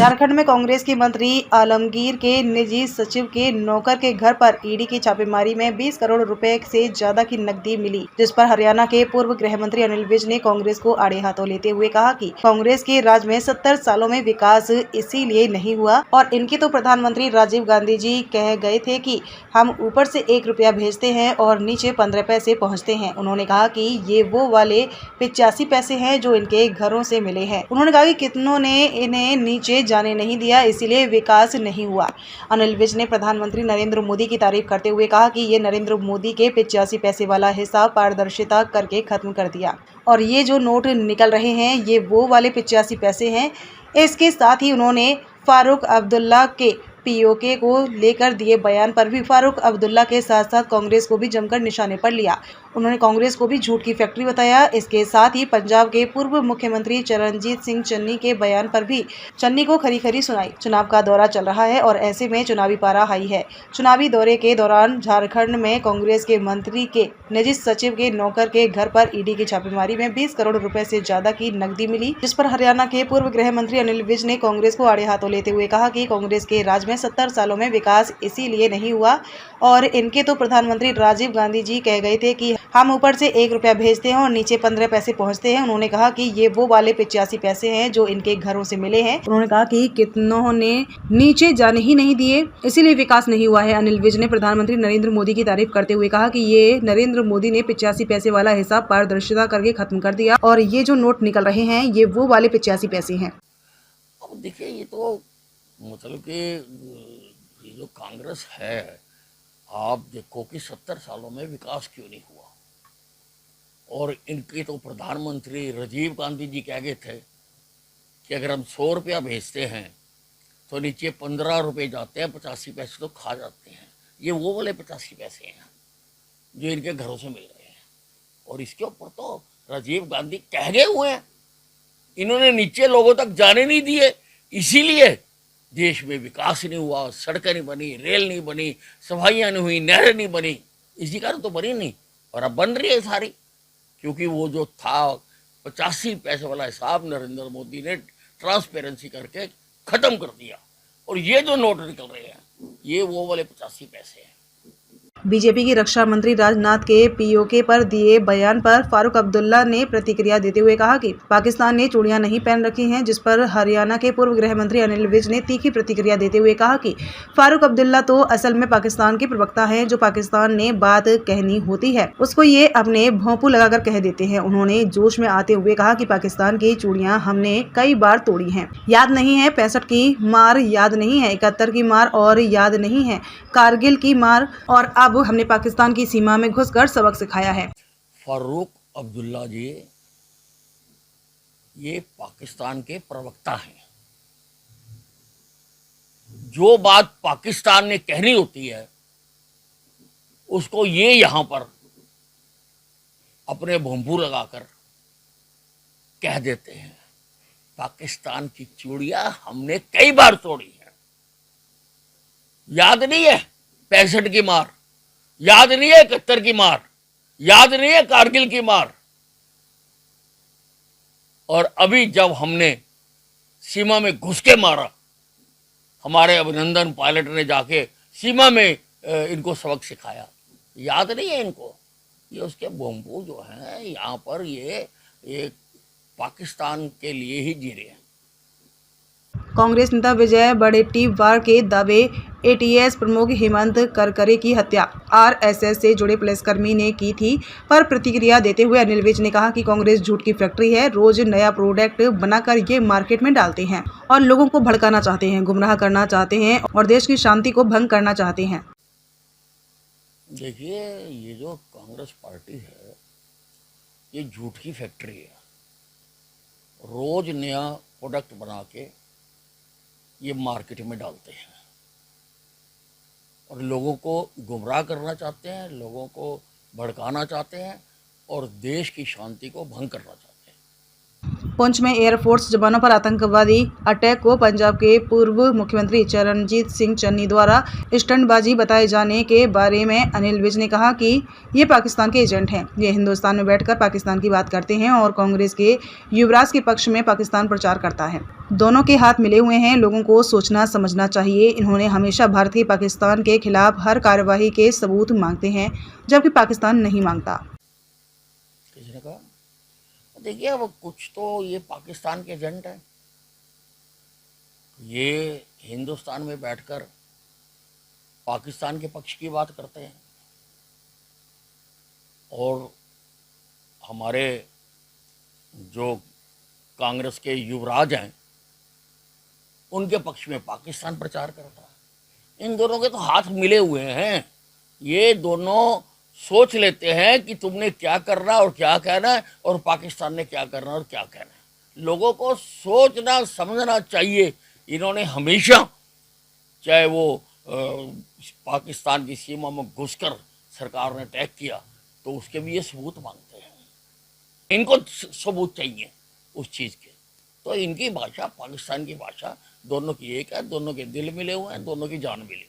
झारखंड में कांग्रेस के मंत्री आलमगीर के निजी सचिव के नौकर के घर पर ईडी की छापेमारी में 20 करोड़ रुपए से ज्यादा की नकदी मिली, जिस पर हरियाणा के पूर्व गृह मंत्री अनिल विज ने कांग्रेस को आड़े हाथों लेते हुए कहा कि कांग्रेस के राज में 70 सालों में विकास इसीलिए नहीं हुआ और इनके तो प्रधानमंत्री राजीव गांधी जी कह गए थे कि हम ऊपर से 1 रुपया भेजते हैं और नीचे 15 पैसे पहुँचते हैं। उन्होंने कहा कि ये वो वाले 85 पैसे हैं जो इनके घरों से मिले हैं। उन्होंने कहा कि कितनों ने इन्हें नीचे जाने नहीं दिया, इसीलिए विकास नहीं हुआ। अनिल विज ने प्रधानमंत्री नरेंद्र मोदी की तारीफ करते हुए कहा कि ये नरेंद्र मोदी के 85 पैसे वाला हिसाब पारदर्शिता करके खत्म कर दिया और ये जो नोट निकल रहे हैं ये वो वाले 85 पैसे हैं। इसके साथ ही उन्होंने फारूक अब्दुल्ला के पीओके को लेकर दिए बयान पर भी फारूक अब्दुल्ला के साथ साथ कांग्रेस को भी जमकर निशाने पर लिया। उन्होंने कांग्रेस को भी झूठ की फैक्ट्री बताया। इसके साथ ही पंजाब के पूर्व मुख्यमंत्री चरणजीत सिंह चन्नी के बयान पर भी चन्नी को खरी खरी सुनाई। चुनाव का दौरा चल रहा है और ऐसे में चुनावी पारा हाई है। चुनावी दौरे के दौरान झारखंड में कांग्रेस के मंत्री के निजी सचिव के नौकर के घर पर ईडी की छापेमारी में 20 करोड़ रुपए से ज्यादा की नकदी मिली, जिस पर हरियाणा के पूर्व गृह मंत्री अनिल विज ने कांग्रेस को आड़े हाथों लेते हुए कहा कि कांग्रेस के राज में 70 सालों में विकास इसीलिए नहीं हुआ और इनके तो प्रधानमंत्री राजीव गांधी जी कह गए थे कि हम ऊपर से 1 रुपया भेजते हैं और नीचे 15 पैसे पहुंचते हैं। उन्होंने कहा कि ये वो वाले 85 पैसे हैं जो इनके घरों से मिले हैं। उन्होंने कहा कि कितनों ने नीचे जाने ही नहीं दिए, इसीलिए विकास नहीं हुआ है। अनिल विज ने प्रधानमंत्री नरेंद्र मोदी की तारीफ करते हुए कहा कि ये नरेंद्र मोदी ने 85 पैसे वाला हिसाब पारदर्शिता करके खत्म कर दिया और ये जो नोट निकल रहे हैं ये वो वाले 85 पैसे हैं। अब देखिए, ये तो मतलब कि ये जो कांग्रेस है, आप देखो कि 70 सालों में विकास क्यों नहीं हुआ और इनके तो प्रधानमंत्री राजीव गांधी जी कह गए थे कि अगर हम 100 रुपया भेजते हैं तो नीचे 15 रुपये जाते हैं, 85 पैसे तो खा जाते हैं। ये वो वाले 85 पैसे हैं जो इनके घरों से मिल रहे हैं और इसके ऊपर तो राजीव गांधी कह गए हुए हैं, इन्होंने नीचे लोगों तक जाने नहीं दिए, इसीलिए देश में विकास नहीं हुआ, सड़कें नहीं बनी, रेल नहीं बनी, सफाइयाँ नहीं हुई, नहरें नहीं बनी। इसी कारण तो बनी नहीं और अब बन रही है सारी, क्योंकि वो जो था 85 पैसे वाला हिसाब नरेंद्र मोदी ने ट्रांसपेरेंसी करके ख़त्म कर दिया और ये जो नोट निकल रहे हैं ये वो वाले 85 पैसे हैं। बीजेपी की रक्षा मंत्री राजनाथ के पीओके पर दिए बयान पर फारूक अब्दुल्ला ने प्रतिक्रिया देते हुए कहा कि पाकिस्तान ने चूड़ियां नहीं पहन रखी हैं, जिस पर हरियाणा के पूर्व गृह मंत्री अनिल विज ने तीखी प्रतिक्रिया देते हुए कहा कि फारूक अब्दुल्ला तो असल में पाकिस्तान के प्रवक्ता हैं। जो पाकिस्तान ने बात कहनी होती है उसको ये अपने भोंपू लगाकर कह देते हैं। उन्होंने जोश में आते हुए कहा कि पाकिस्तान की चूड़ियां हमने कई बार तोड़ी हैं, याद नहीं है 65 की मार, याद नहीं है 71 की मार और याद नहीं है कारगिल की मार और अब हमने पाकिस्तान की सीमा में घुसकर सबक सिखाया है। फारूक अब्दुल्ला जी ये पाकिस्तान के प्रवक्ता हैं। जो बात पाकिस्तान ने कहनी होती है उसको ये यहां पर अपने भोंपू लगाकर कह देते हैं। पाकिस्तान की चूड़ियां हमने कई बार तोड़ी है, याद नहीं है 65 की मार, याद नहीं है 71 की मार, याद नहीं है कारगिल की मार। और अभी जब हमने सीमा में घुस के मारा, हमारे अभिनंदन पायलट ने जाके सीमा में इनको सबक सिखाया, याद नहीं है इनको। ये उसके बम्बू जो हैं यहाँ पर ये पाकिस्तान के लिए ही जी रहे हैं। कांग्रेस नेता विजय वडेट्टीवार के दावे एटीएस प्रमुख हेमंत करकरे की हत्या आरएसएस से जुड़े पुलिसकर्मी ने की थी पर प्रतिक्रिया देते हुए अनिल विज ने कहा कि कांग्रेस झूठ की फैक्ट्री है। रोज नया प्रोडक्ट बनाकर ये मार्केट में डालते हैं और लोगों को भड़काना चाहते हैं, गुमराह करना चाहते हैं और देश की शांति को भंग करना चाहते हैं। देखिए, ये जो कांग्रेस पार्टी है ये झूठ की फैक्ट्री है। रोज नया प्रोडक्ट बना के ये मार्केट में डालते हैं और लोगों को गुमराह करना चाहते हैं, लोगों को भड़काना चाहते हैं और देश की शांति को भंग करना चाहते हैं। पुंछ में एयरफोर्स जवानों पर आतंकवादी अटैक को पंजाब के पूर्व मुख्यमंत्री चरणजीत सिंह चन्नी द्वारा स्टंटबाजी बताए जाने के बारे में अनिल विज ने कहा कि ये पाकिस्तान के एजेंट हैं। ये हिंदुस्तान में बैठकर पाकिस्तान की बात करते हैं और कांग्रेस के युवराज के पक्ष में पाकिस्तान प्रचार करता है। दोनों के हाथ मिले हुए हैं। लोगों को सोचना समझना चाहिए। इन्होंने हमेशा भारतीय पाकिस्तान के खिलाफ हर कार्यवाही के सबूत मांगते हैं, जबकि पाकिस्तान नहीं मांगता। किसी ने कहा देखिए वो कुछ तो ये पाकिस्तान के एजेंट हैं, ये हिंदुस्तान में बैठकर पाकिस्तान के पक्ष की बात करते हैं और हमारे जो कांग्रेस के युवराज हैं उनके पक्ष में पाकिस्तान प्रचार करता है। इन दोनों के तो हाथ मिले हुए हैं। ये दोनों सोच लेते हैं कि तुमने क्या करना और क्या कहना है और पाकिस्तान ने क्या करना और क्या कहना है। लोगों को सोचना समझना चाहिए। इन्होंने हमेशा चाहे वो पाकिस्तान की सीमा में घुसकर सरकार ने अटैक किया तो उसके भी ये सबूत मांगते हैं। इनको सबूत चाहिए उस चीज़ के। तो इनकी भाषा पाकिस्तान की भाषा दोनों की एक है, दोनों के दिल मिले हुए हैं, दोनों की जान मिली।